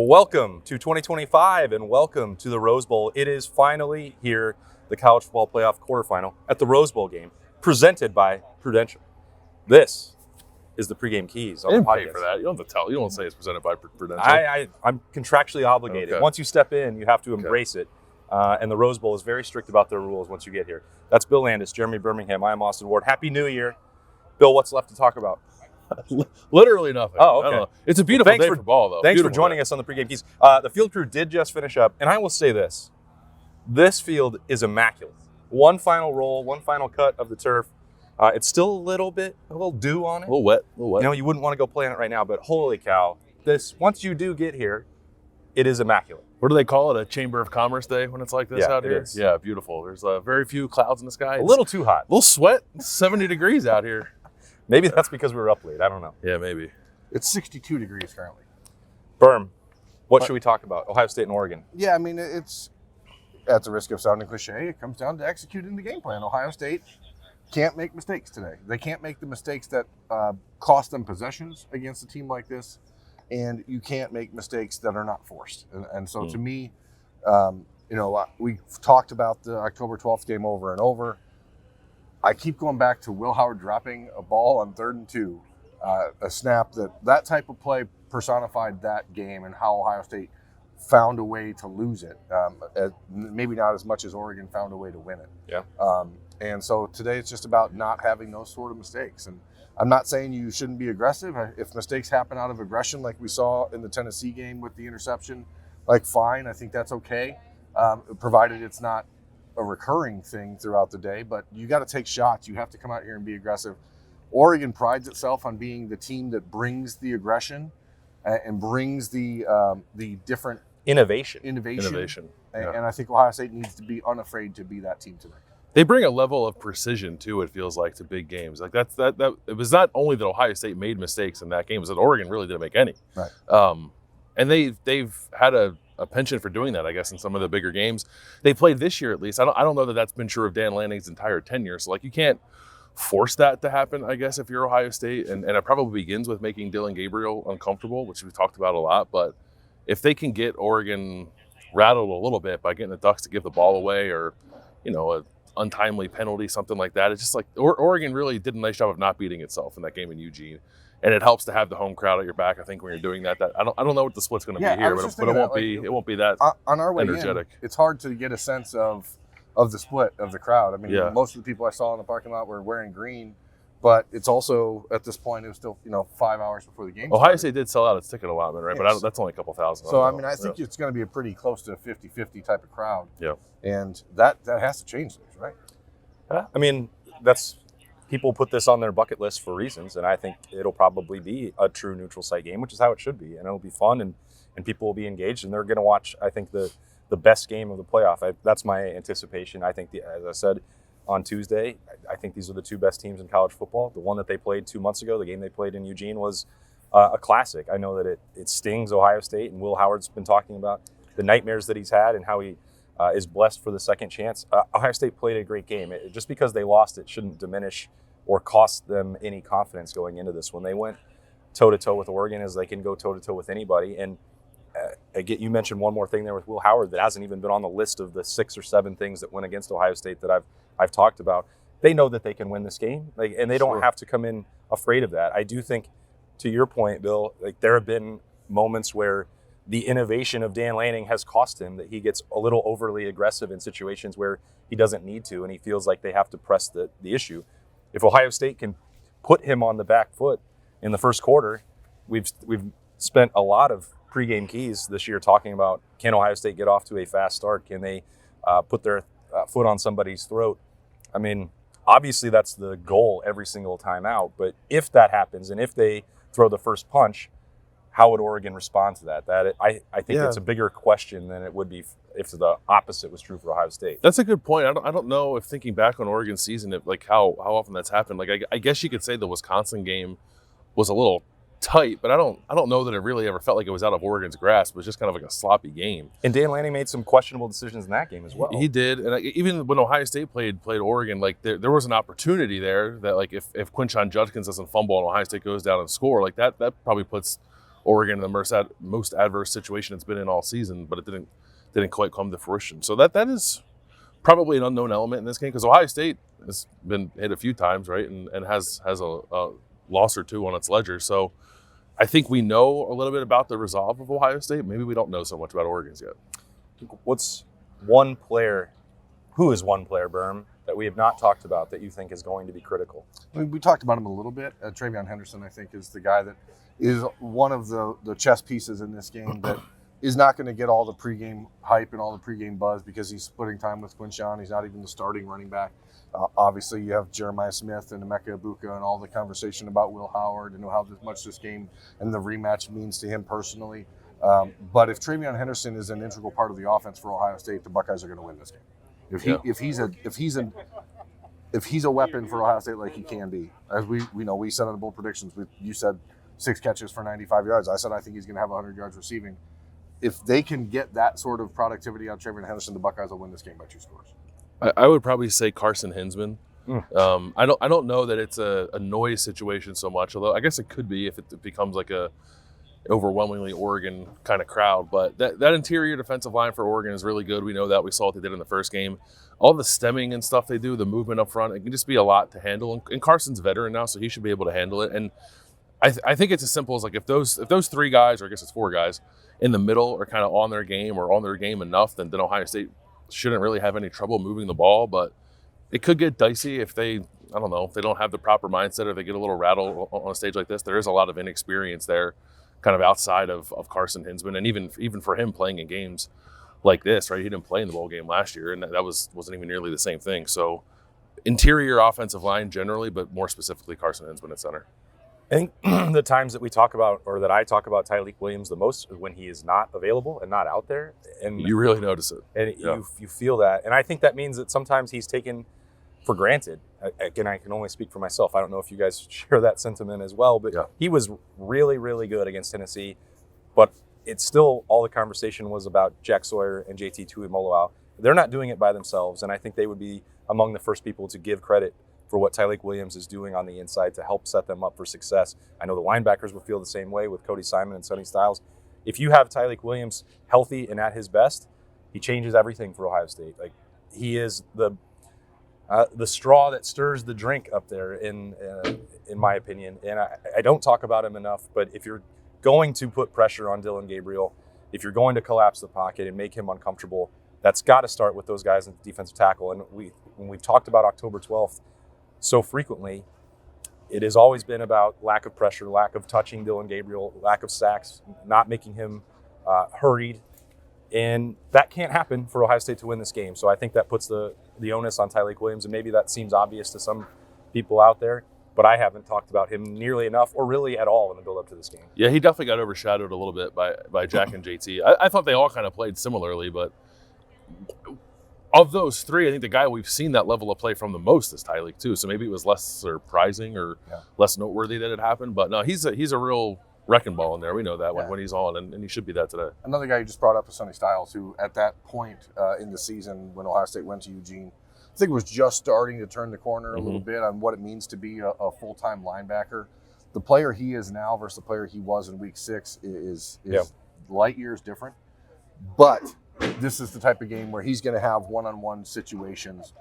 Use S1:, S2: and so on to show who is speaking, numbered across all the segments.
S1: Welcome to 2025 and welcome to the Rose Bowl. It is finally here, the college football playoff quarterfinal at the Rose Bowl game, presented by Prudential. This is the Pregame Keys on
S2: I
S1: the
S2: didn't pay
S1: podcast.
S2: for that. You don't have to tell. You don't say it's presented by Prudential.
S1: I'm contractually obligated.
S2: Okay.
S1: Once you step in, you have to embrace it. And the Rose Bowl is very strict about their rules once you get here. That's Bill Landis, Jeremy Birmingham. I am Austin Ward. Happy New Year. Bill, what's left to talk about?
S2: Literally nothing.
S1: Oh, okay.
S2: I don't know. It's a beautiful day for ball, though.
S1: Thanks for joining us on the Pregame Keys. The field crew did just finish up, and I will say this. This field is immaculate. One final roll, one final cut of the turf. It's still a little dew on it.
S2: A little wet.
S1: You know, you wouldn't want to go play on it right now, but holy cow. Once you do get here, it is immaculate.
S2: What do they call it? A Chamber of Commerce day when it's like this out here?
S1: It is.
S2: Yeah, beautiful. There's very few clouds in the sky.
S1: A little too hot.
S2: A little sweat. 70 degrees out here.
S1: Maybe that's because we were up late. I don't know.
S2: Yeah, maybe.
S3: It's 62 degrees currently.
S1: Berm, what should we talk about? Ohio State and Oregon.
S3: Yeah, I mean, it's at the risk of sounding cliche, it comes down to executing the game plan. Ohio State can't make mistakes today. They can't make the mistakes that cost them possessions against a team like this, and you can't make mistakes that are not forced. And so to me, we've talked about the October 12th game over and over. I keep going back to Will Howard dropping a ball on 3rd and 2, a snap that type of play personified that game and how Ohio State found a way to lose it. Maybe not as much as Oregon found a way to win it.
S1: Yeah.
S3: And so today it's just about not having those sort of mistakes. And I'm not saying you shouldn't be aggressive. If mistakes happen out of aggression, like we saw in the Tennessee game with the interception, fine, I think that's okay, provided it's not a recurring thing throughout the day. But you got to take shots. You have to come out here and be aggressive. Oregon prides itself on being the team that brings the aggression and brings the different
S1: Innovation.
S3: And
S2: Yeah.
S3: I think Ohio State needs to be unafraid to be that team today.
S2: They bring a level of precision too. It feels like to big games. Like that. It was not only that Ohio State made mistakes in that game; it was that Oregon really didn't make any.
S3: Right.
S2: And they've had a penchant for doing that, I guess, in some of the bigger games they played this year. At least I don't know that that's been true of Dan Lanning's entire tenure. So you can't force that to happen, I guess, if you're Ohio State. And it probably begins with making Dylan Gabriel uncomfortable, which we've talked about a lot. But if they can get Oregon rattled a little bit by getting the Ducks to give the ball away, or a untimely penalty, something like that. It's just Oregon really did a nice job of not beating itself in that game in Eugene, and it helps to have the home crowd at your back. I think when you're doing that, I don't know what the split's going to be here, but it won't be that
S3: on our way
S2: energetic.
S3: In, it's hard to get a sense of the split of the crowd. I mean, most of the people I saw in the parking lot were wearing green, but it's also at this point it was still 5 hours before the game.
S2: Ohio State did sell out its ticket allotment, right? Yes. But that's only a couple thousand.
S3: So I think it's going to be a pretty close to a 50-50 type of crowd.
S2: Yeah,
S3: and that has to change things, right?
S1: I mean, people put this on their bucket list for reasons, and I think it'll probably be a true neutral site game, which is how it should be, and it'll be fun, and people will be engaged, and they're going to watch, I think, the best game of the playoff. That's my anticipation. I think, as I said on Tuesday, I think these are the two best teams in college football. The one that they played 2 months ago, the game they played in Eugene, was a classic. I know that it stings Ohio State, and Will Howard's been talking about the nightmares that he's had and how he is blessed for the second chance. Ohio State played a great game. Just because they lost, it shouldn't diminish or cost them any confidence going into this. When they went toe-to-toe with Oregon, as they can go toe-to-toe with anybody. And you mentioned one more thing there with Will Howard that hasn't even been on the list of the 6 or 7 things that went against Ohio State that I've talked about. They know that they can win this game, and they don't have to come in afraid of that. I do think, to your point, Bill, there have been moments where the innovation of Dan Lanning has cost him, that he gets a little overly aggressive in situations where he doesn't need to, and he feels like they have to press the issue. If Ohio State can put him on the back foot in the first quarter, we've spent a lot of pregame keys this year talking about, can Ohio State get off to a fast start? Can they put their foot on somebody's throat? I mean, obviously that's the goal every single time out, but if that happens and if they throw the first punch, how would Oregon respond to that? I think it's a bigger question than it would be if the opposite was true for Ohio State.
S2: That's a good point. I don't know if thinking back on Oregon's season, how often that's happened. I guess you could say the Wisconsin game was a little tight, but I don't know that it really ever felt like it was out of Oregon's grasp. It was just kind of like a sloppy game.
S1: And Dan Lanning made some questionable decisions in that game as well.
S2: He did, and even when Ohio State played Oregon, there was an opportunity there that if Quinshon Judkins doesn't fumble and Ohio State goes down and score, that probably puts Oregon in the most adverse situation it's been in all season, but it didn't quite come to fruition. So that is probably an unknown element in this game, because Ohio State has been hit a few times, right, and has a loss or two on its ledger. So I think we know a little bit about the resolve of Ohio State. Maybe we don't know so much about Oregon's yet. Who is one player, Berm, that we have not talked about that you think is going to be critical?
S3: I mean, we talked about him a little bit. TreVeyon Henderson, I think, is the guy that is one of the chess pieces in this game that is not going to get all the pregame hype and all the pregame buzz because he's splitting time with Quinshawn. He's not even the starting running back. Obviously, you have Jeremiah Smith and Emeka Ibuka and all the conversation about Will Howard and how much this game and the rematch means to him personally. But if TreVeyon Henderson is an integral part of the offense for Ohio State, the Buckeyes are going to win this game. If he's a weapon for Ohio State like he can be, as we said on the bold predictions, you said 6 catches for 95 yards. I said I think he's going to have 100 yards receiving. If they can get that sort of productivity out of TreVeyon Henderson, the Buckeyes will win this game by 2 scores.
S2: I would probably say Carson Hinsman. I don't know that it's a noise situation so much, although I guess it could be if it becomes like a overwhelmingly Oregon kind of crowd. But that interior defensive line for Oregon is really good. We know that. We saw what they did in the first game. All the stemming and stuff they do, the movement up front, it can just be a lot to handle. And Carson's a veteran now, so he should be able to handle it. And I think it's as simple as like if those 3 guys, or I guess it's 4 guys, in the middle are kind of on their game or on their game enough, then Ohio State shouldn't really have any trouble moving the ball. But it could get dicey if they don't have the proper mindset or they get a little rattled on a stage like this. There is a lot of inexperience there kind of outside of Carson Hinsman. And even for him playing in games like this, right, he didn't play in the bowl game last year, and that wasn't even nearly the same thing. So interior offensive line generally, but more specifically Carson Hinsman at center.
S1: I think the times that we talk about, or that I talk about Tyleik Williams the most, is when he is not available and not out there. And
S2: you really notice it.
S1: And you feel that. And I think that means that sometimes he's taken for granted. Again, I can only speak for myself. I don't know if you guys share that sentiment as well, but he was really, really good against Tennessee. But it's still, all the conversation was about Jack Sawyer and JT Tuimoloau. They're not doing it by themselves, and I think they would be among the first people to give credit for what Tyleik Williams is doing on the inside to help set them up for success. I know the linebackers will feel the same way with Cody Simon and Sonny Styles. If you have Tyleik Williams healthy and at his best, he changes everything for Ohio State. Like, he is the straw that stirs the drink up there, in my opinion. And I don't talk about him enough, but if you're going to put pressure on Dillon Gabriel, if you're going to collapse the pocket and make him uncomfortable, that's got to start with those guys in defensive tackle. And when we've talked about October 12th so frequently, it has always been about lack of pressure, lack of touching Dillon Gabriel, lack of sacks, not making him hurried. And that can't happen for Ohio State to win this game. So I think that puts the onus on Tyleik Williams, and maybe that seems obvious to some people out there, but I haven't talked about him nearly enough or really at all in the build-up to this game.
S2: Yeah, he definitely got overshadowed a little bit by Jack and JT. I thought they all kind of played similarly, but of those 3, I think the guy we've seen that level of play from the most is Tyleik too. So maybe it was less surprising or less noteworthy that it happened. But no, he's a real wrecking ball in there. We know that when he's on, and he should be that today.
S3: Another guy you just brought up is Sonny Styles, who at that point in the season when Ohio State went to Eugene, I think was just starting to turn the corner a little bit on what it means to be a full-time linebacker. The player he is now versus the player he was in week 6 is light years different. But this is the type of game where he's going to have one-on-one situations,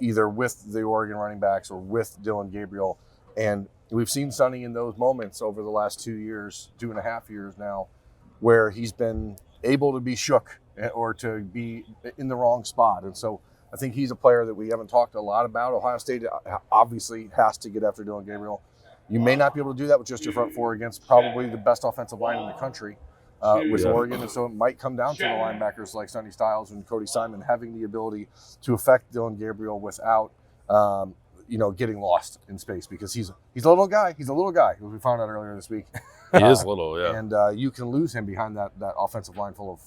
S3: either with the Oregon running backs or with Dillon Gabriel. And we've seen Sonny in those moments over the last 2.5 years now, where he's been able to be shook or to be in the wrong spot. And so I think he's a player that we haven't talked a lot about. Ohio State obviously has to get after Dillon Gabriel. You may not be able to do that with just your front 4 against probably the best offensive line in the country. With Oregon, and so it might come down to the linebackers like Sonny Styles and Cody Simon having the ability to affect Dillon Gabriel without, getting lost in space, because he's a little guy. He's a little guy, as we found out earlier this week.
S2: He is little, yeah.
S3: And you can lose him behind that offensive line full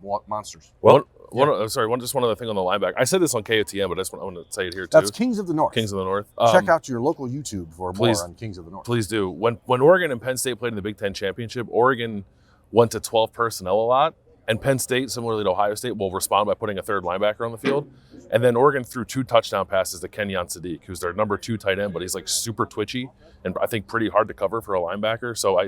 S3: of monsters.
S2: Well, one other thing on the linebacker. I said this on KOTM, but I want to say it here too.
S3: That's Kings of the North.
S2: Kings of the North.
S3: Check out your local YouTube for more on Kings of the North.
S2: Please do. When Oregon and Penn State played in the Big Ten Championship, Oregon went to 12 personnel a lot, and Penn State, similarly to Ohio State, will respond by putting a third linebacker on the field. And then Oregon threw 2 touchdown passes to Kenyon Sadiq, who's their number 2 tight end, but he's like super twitchy and I think pretty hard to cover for a linebacker. So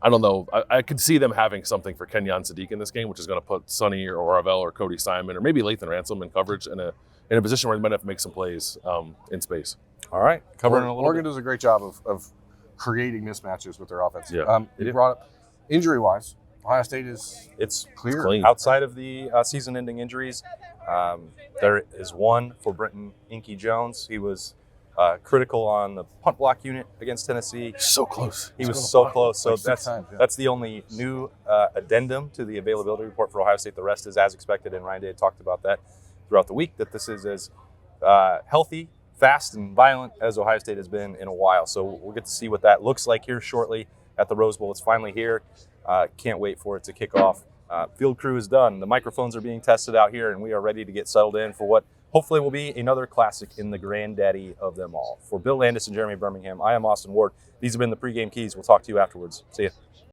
S2: I don't know. I could see them having something for Kenyon Sadiq in this game, which is going to put Sonny or Ravel or Cody Simon or maybe Lathan Ransom in coverage in a position where they might have to make some plays in space.
S1: All right, covering a little
S3: Oregon
S1: bit.
S3: does a great job of creating mismatches with their offense.
S2: Yeah,
S3: you brought up injury-wise, Ohio State is
S1: It's
S3: clear.
S2: clean.
S1: outside of the season-ending injuries. There is one for Brenton Inky Jones. He was critical on the punt block unit against Tennessee.
S2: So close.
S1: He was so close. So
S3: like 6
S1: that's
S3: times, yeah.
S1: that's the only new addendum to the availability report for Ohio State. The rest is as expected, and Ryan Day talked about that throughout the week, that this is as healthy, fast, and violent as Ohio State has been in a while. So we'll get to see what that looks like here shortly at the Rose Bowl. It's finally here. Can't wait for it to kick off. Field crew is done. The microphones are being tested out here, and we are ready to get settled in for what hopefully will be another classic in the Granddaddy of them all. For Bill Landis and Jeremy Birmingham, I am Austin Ward. These have been the Pregame Keys. We'll talk to you afterwards. See ya.